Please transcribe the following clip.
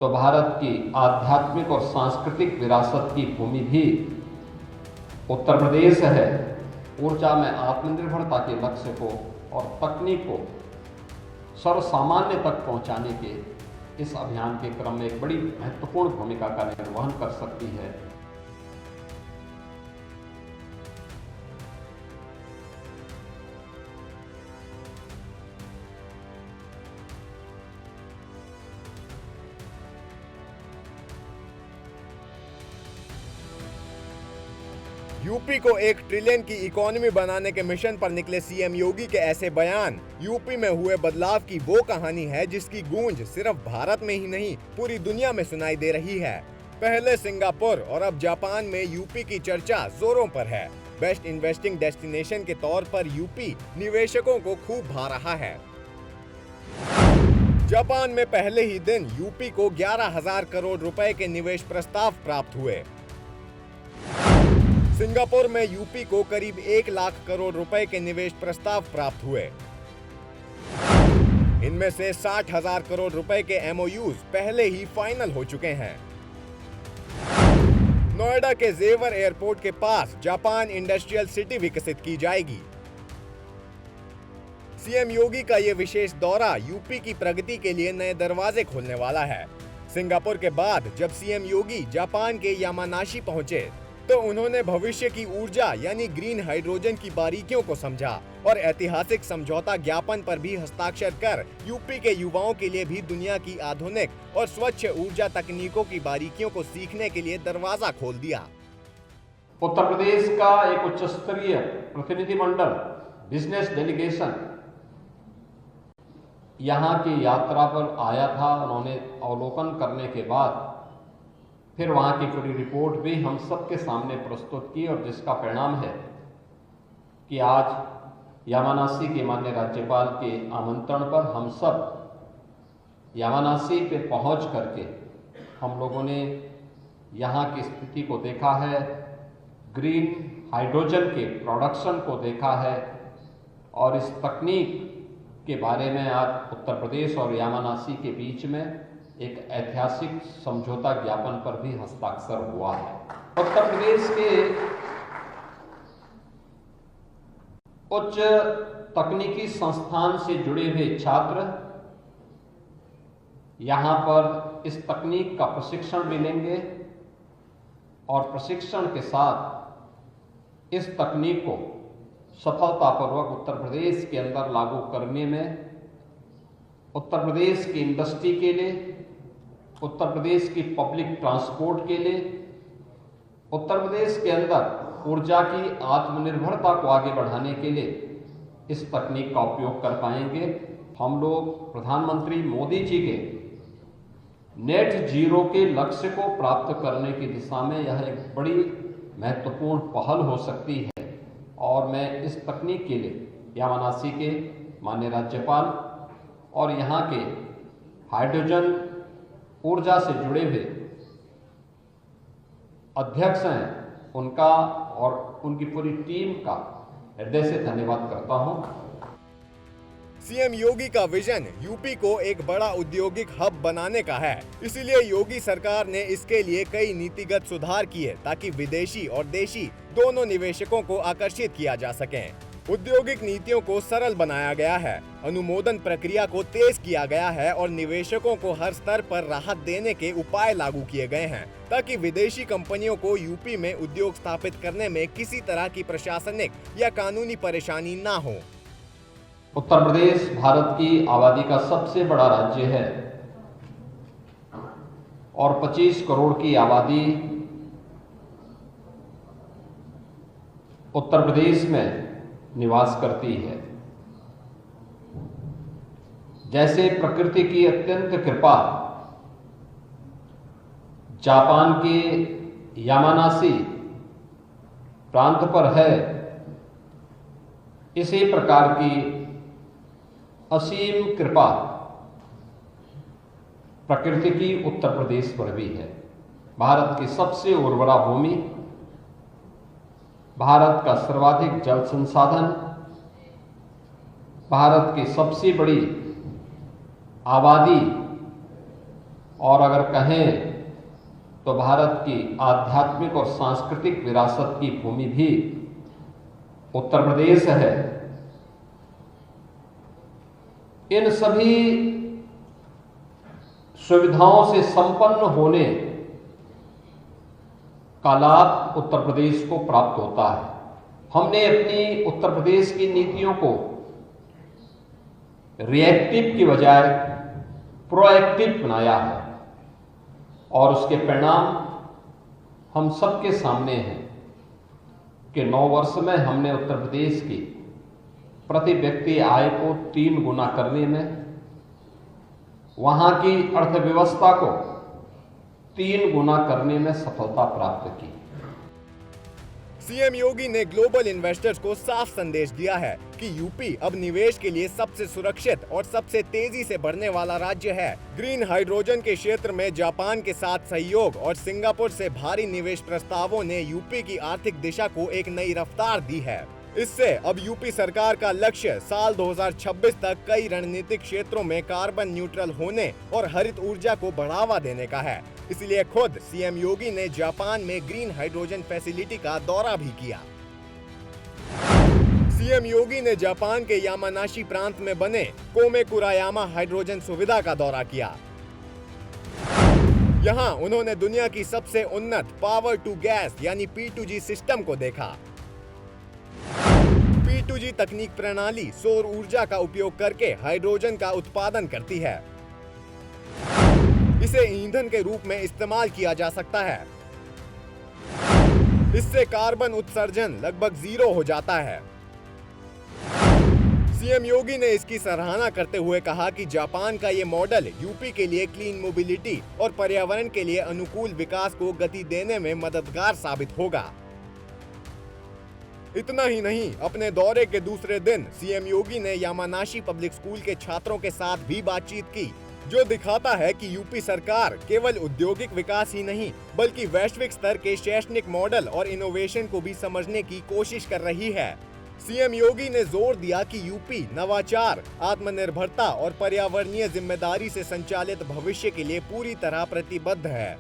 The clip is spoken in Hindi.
तो भारत की आध्यात्मिक और सांस्कृतिक विरासत की भूमि भी उत्तर प्रदेश है। ऊर्जा में आत्मनिर्भरता के लक्ष्य को और तकनीक को सर्वसामान्य तक पहुंचाने के इस अभियान के क्रम में एक बड़ी महत्वपूर्ण भूमिका का निर्वहन कर सकती है। यूपी को 1 ट्रिलियन की इकोनॉमी बनाने के मिशन पर निकले सीएम योगी के ऐसे बयान यूपी में हुए बदलाव की वो कहानी है जिसकी गूंज सिर्फ भारत में ही नहीं पूरी दुनिया में सुनाई दे रही है। पहले सिंगापुर और अब जापान में यूपी की चर्चा जोरों पर है। बेस्ट इन्वेस्टिंग डेस्टिनेशन के तौर पर यूपी निवेशकों को खूब भा रहा है। जापान में पहले ही दिन यूपी को 11,000 करोड़ रुपए के निवेश प्रस्ताव प्राप्त हुए। सिंगापुर में यूपी को करीब 1 लाख करोड़ रुपए के निवेश प्रस्ताव प्राप्त हुए। इनमें से 60,000 करोड़ रुपए के एमओयूज पहले ही फाइनल हो चुके हैं। नोएडा के जेवर एयरपोर्ट के पास जापान इंडस्ट्रियल सिटी विकसित की जाएगी। सीएम योगी का यह विशेष दौरा यूपी की प्रगति के लिए नए दरवाजे खोलने वाला है। सिंगापुर के बाद जब सीएम योगी जापान के यामानाशी पहुंचे तो उन्होंने भविष्य की ऊर्जा यानी ग्रीन हाइड्रोजन की बारीकियों को समझा और ऐतिहासिक समझौता ज्ञापन पर भी हस्ताक्षर कर यूपी के युवाओं के लिए भी दुनिया की आधुनिक और स्वच्छ ऊर्जा तकनीकों की बारीकियों को सीखने के लिए दरवाजा खोल दिया। उत्तर प्रदेश का एक उच्च स्तरीय प्रतिनिधिमंडल बिजनेस डेलीगेशन यहाँ की यात्रा पर आया था। उन्होंने अवलोकन करने के बाद फिर वहाँ की पूरी रिपोर्ट भी हम सबके सामने प्रस्तुत की और जिसका परिणाम है कि आज यामानासी के माननीय राज्यपाल के आमंत्रण पर हम सब यामानासी पे पहुँच करके हम लोगों ने यहाँ की स्थिति को देखा है, ग्रीन हाइड्रोजन के प्रोडक्शन को देखा है और इस तकनीक के बारे में आज उत्तर प्रदेश और यामानासी के बीच में एक ऐतिहासिक समझौता ज्ञापन पर भी हस्ताक्षर हुआ है। उत्तर प्रदेश के उच्च तकनीकी संस्थान से जुड़े हुए छात्र यहाँ पर इस तकनीक का प्रशिक्षण भी लेंगे और प्रशिक्षण के साथ इस तकनीक को सफलतापूर्वक उत्तर प्रदेश के अंदर लागू करने में उत्तर प्रदेश की इंडस्ट्री के लिए, उत्तर प्रदेश की पब्लिक ट्रांसपोर्ट के लिए, उत्तर प्रदेश के अंदर ऊर्जा की आत्मनिर्भरता को आगे बढ़ाने के लिए इस तकनीक का उपयोग कर पाएंगे। हम लोग प्रधानमंत्री मोदी जी के नेट जीरो के लक्ष्य को प्राप्त करने की दिशा में यह एक बड़ी महत्वपूर्ण पहल हो सकती है और मैं इस तकनीक के लिए यामानासी के माननीय राज्यपाल और यहाँ के हाइड्रोजन ऊर्जा से जुड़े हुए अध्यक्ष हैं उनका और उनकी पूरी टीम का हृदय से धन्यवाद करता हूं। सीएम योगी का विजन यूपी को एक बड़ा औद्योगिक हब बनाने का है, इसीलिए योगी सरकार ने इसके लिए कई नीतिगत सुधार किए ताकि विदेशी और देशी दोनों निवेशकों को आकर्षित किया जा सके। औद्योगिक नीतियों को सरल बनाया गया है, अनुमोदन प्रक्रिया को तेज किया गया है और निवेशकों को हर स्तर पर राहत देने के उपाय लागू किए गए हैं ताकि विदेशी कंपनियों को यूपी में उद्योग स्थापित करने में किसी तरह की प्रशासनिक या कानूनी परेशानी ना हो। उत्तर प्रदेश भारत की आबादी का सबसे बड़ा राज्य है और 25 करोड़ की आबादी उत्तर प्रदेश में निवास करती है। जैसे प्रकृति की अत्यंत कृपा जापान के यामानासी प्रांत पर है, इसी प्रकार की असीम कृपा प्रकृति की उत्तर प्रदेश पर भी है। भारत की सबसे उर्वरा भूमि, भारत का सर्वाधिक जल संसाधन, भारत की सबसे बड़ी आबादी और अगर कहें तो भारत की आध्यात्मिक और सांस्कृतिक विरासत की भूमि भी उत्तर प्रदेश है। इन सभी सुविधाओं से संपन्न होने का लाभ उत्तर प्रदेश को प्राप्त होता है। हमने अपनी उत्तर प्रदेश की नीतियों को रिएक्टिव की बजाय प्रोएक्टिव बनाया है और उसके परिणाम हम सबके सामने हैं कि 9 वर्ष में हमने उत्तर प्रदेश की प्रति व्यक्ति आय को 3 गुना करने में, वहां की अर्थव्यवस्था को 3 गुना करने में सफलता प्राप्त की। सीएम योगी ने ग्लोबल इन्वेस्टर्स को साफ संदेश दिया है कि यूपी अब निवेश के लिए सबसे सुरक्षित और सबसे तेजी से बढ़ने वाला राज्य है। ग्रीन हाइड्रोजन के क्षेत्र में जापान के साथ सहयोग और सिंगापुर से भारी निवेश प्रस्तावों ने यूपी की आर्थिक दिशा को एक नई रफ्तार दी है। इससे अब यूपी सरकार का लक्ष्य साल 2026 तक कई रणनीतिक क्षेत्रों में कार्बन न्यूट्रल होने और हरित ऊर्जा को बढ़ावा देने का है। इसलिए खुद सीएम योगी ने जापान में ग्रीन हाइड्रोजन फैसिलिटी का दौरा भी किया। सीएम योगी ने जापान के यामानाशी प्रांत में बने कोमेकुरायामा हाइड्रोजन सुविधा का दौरा किया। यहाँ उन्होंने दुनिया की सबसे उन्नत पावर टू गैस यानी P2G सिस्टम को देखा। P2G तकनीक प्रणाली सौर ऊर्जा का उपयोग करके हाइड्रोजन का उत्पादन करती है। इसे ईंधन के रूप में इस्तेमाल किया जा सकता है। इससे कार्बन उत्सर्जन लगभग 0 हो जाता है। सीएम योगी ने इसकी सराहना करते हुए कहा कि जापान का ये मॉडल यूपी के लिए क्लीन मोबिलिटी और पर्यावरण के लिए अनुकूल विकास को गति देने में मददगार साबित होगा। इतना ही नहीं, अपने दौरे के दूसरे दिन सीएम योगी ने यामानाशी पब्लिक स्कूल के छात्रों के साथ भी बातचीत की, जो दिखाता है कि यूपी सरकार केवल औद्योगिक विकास ही नहीं बल्कि वैश्विक स्तर के शैक्षणिक मॉडल और इनोवेशन को भी समझने की कोशिश कर रही है। सीएम योगी ने जोर दिया कि यूपी नवाचार, आत्मनिर्भरता और पर्यावरणीय जिम्मेदारी से संचालित भविष्य के लिए पूरी तरह प्रतिबद्ध है।